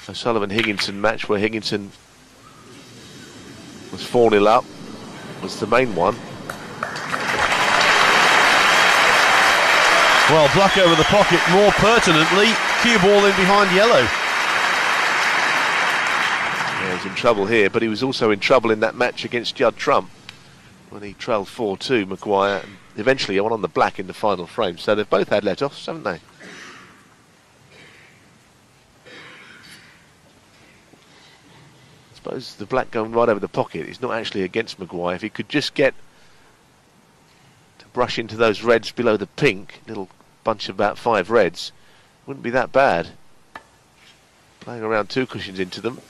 O'Sullivan-Higginson match where Higginson was 4-0 up, was the main one. Well, black over the pocket, more pertinently, cue ball in behind yellow. Yeah, he's in trouble here, but he was also in trouble in that match against Judd Trump when he trailed 4-2, Maguire, and eventually won on the black in the final frame. So they've both had let-offs, haven't they? I suppose the black going right over the pocket is not actually against Maguire. If he could just get to brush into those reds below the pink, little bunch of about 5 reds, wouldn't be that bad. Playing around 2 cushions into them.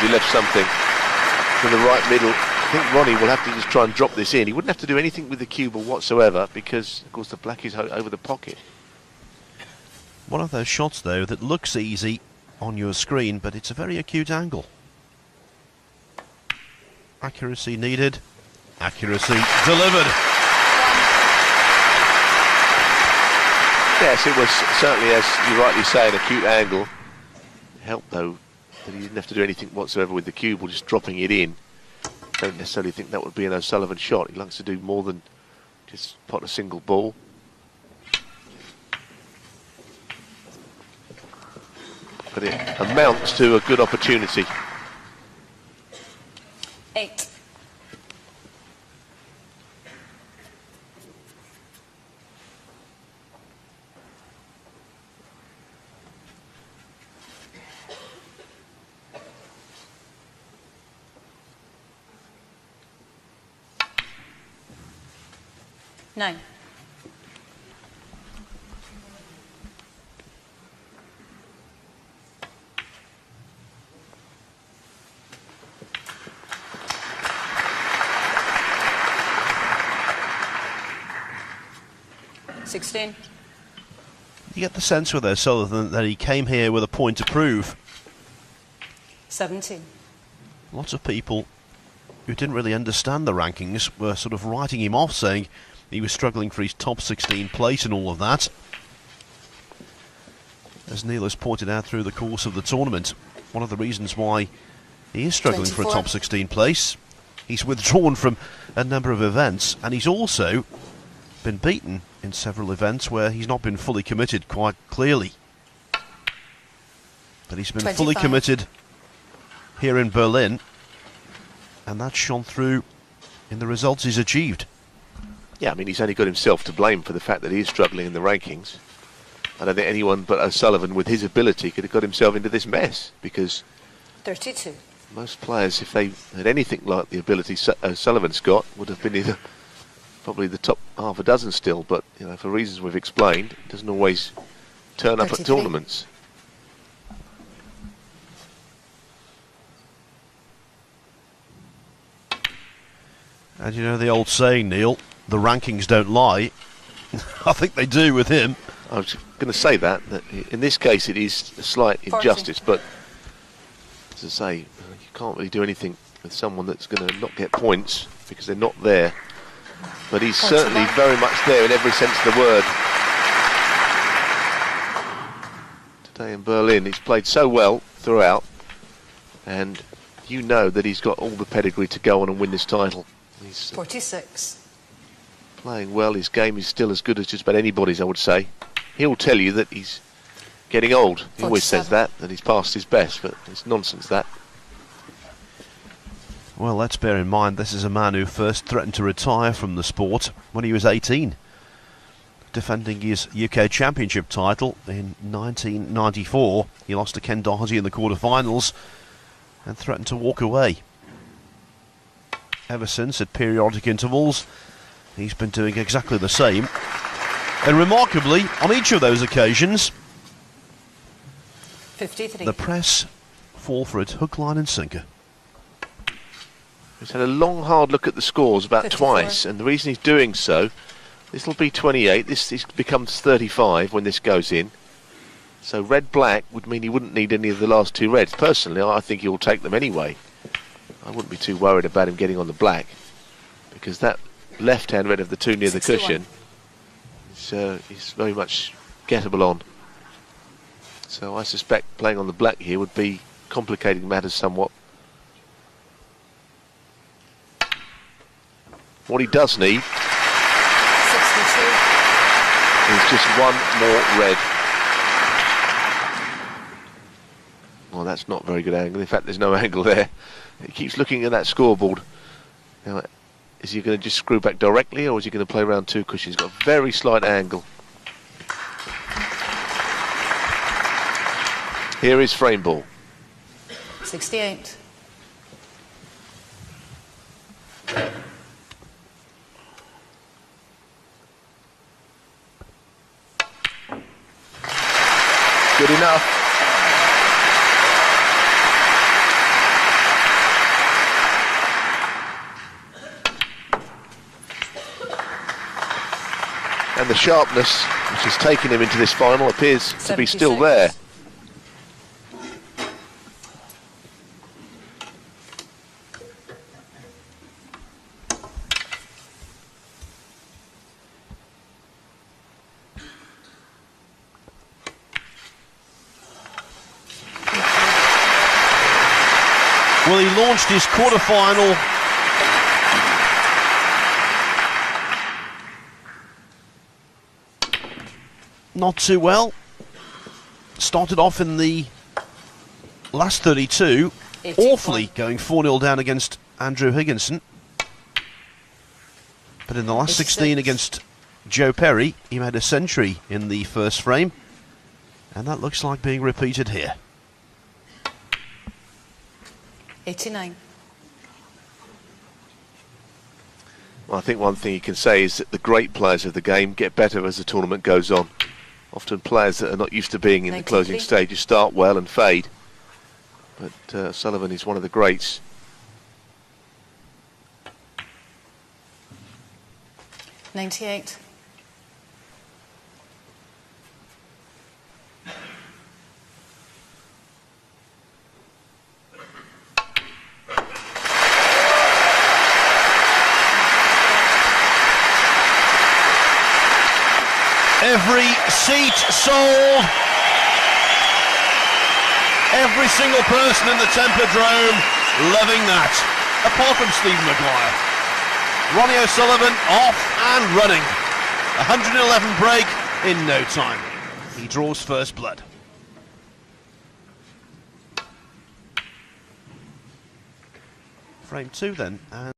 He left something to the right middle. I think Ronnie will have to just try and drop this in. He wouldn't have to do anything with the cue ball whatsoever because, of course, the black is over the pocket. One of those shots, though, that looks easy on your screen, but it's a very acute angle. Accuracy needed. Accuracy delivered. Yes, it was certainly, as you rightly say, an acute angle. It helped, though, that he didn't have to do anything whatsoever with the cue ball, just dropping it in. Don't necessarily think that would be an O'Sullivan shot. He likes to do more than just pot a single ball. But it amounts to a good opportunity. 8. No. You get the sense with O'Sullivan that he came here with a point to prove. 17. Lots of people who didn't really understand the rankings were sort of writing him off, saying he was struggling for his top 16 place and all of that. As Neil has pointed out through the course of the tournament, one of the reasons why he is struggling 24. for a top 16 place, he's withdrawn from a number of events, and he's also been beaten in several events where he's not been fully committed quite clearly. But he's been 25. fully committed here in Berlin, and that's shone through in the results he's achieved. Yeah, I mean, he's only got himself to blame for the fact that he is struggling in the rankings. I don't think anyone but O'Sullivan, with his ability, could have got himself into this mess, because 32. most players, if they had anything like the ability O'Sullivan's got, would have been either probably the top half a dozen still, but you know, for reasons we've explained, it doesn't always turn up 33. at tournaments. And you know the old saying, Neil, the rankings don't lie. I think they do with him. I was going to say that in this case it is a slight 40. injustice, but as I say, you can't really do anything with someone that's going to not get points because they're not there. But he's certainly very much there in every sense of the word. Today in Berlin, he's played so well throughout, and you know that he's got all the pedigree to go on and win this title. He's 46. playing well. His game is still as good as just about anybody's, I would say. He'll tell you that he's getting old. He always says that he's past his best, but it's nonsense, that. Well, let's bear in mind this is a man who first threatened to retire from the sport when he was 18, defending his UK Championship title in 1994. He lost to Ken Doherty in the quarter-finals and threatened to walk away. Ever since, at periodic intervals, he's been doing exactly the same. And remarkably, on each of those occasions, 53. the press fall for it hook, line and sinker. He's had a long, hard look at the scores about 54. twice, and the reason he's doing so, this will be 28, this becomes 35 when this goes in. So red-black would mean he wouldn't need any of the last 2 reds. Personally, I think he'll take them anyway. I wouldn't be too worried about him getting on the black, because that left-hand red of the 2 near 61. the cushion he's very much gettable on. So I suspect playing on the black here would be complicating matters somewhat. What he does need 62. is just one more red. Well, that's not a very good angle. In fact, there's no angle there. He keeps looking at that scoreboard. Now, is he going to just screw back directly, or is he going to play around two cushions? He's got a very slight angle. Here is frame ball. 68. Good enough. And the sharpness, which has taken him into this final, appears to be still 76. there. Well, he launched his quarter-final not too well. Started off in the last 32, 81. awfully, going 4-0 down against Andrew Higginson. But in the last 16 against Joe Perry, he made a century in the first frame. And that looks like being repeated here. 89. Well, I think one thing you can say is that the great players of the game get better as the tournament goes on. Often players that are not used to being in the closing stages start well and fade. But Sullivan is one of the greats. 98. Every seat sold. Every single person in the Templadrome loving that, apart from Stephen Maguire. Ronnie O'Sullivan off and running. 111 break in no time. He draws first blood. Frame 2 then. And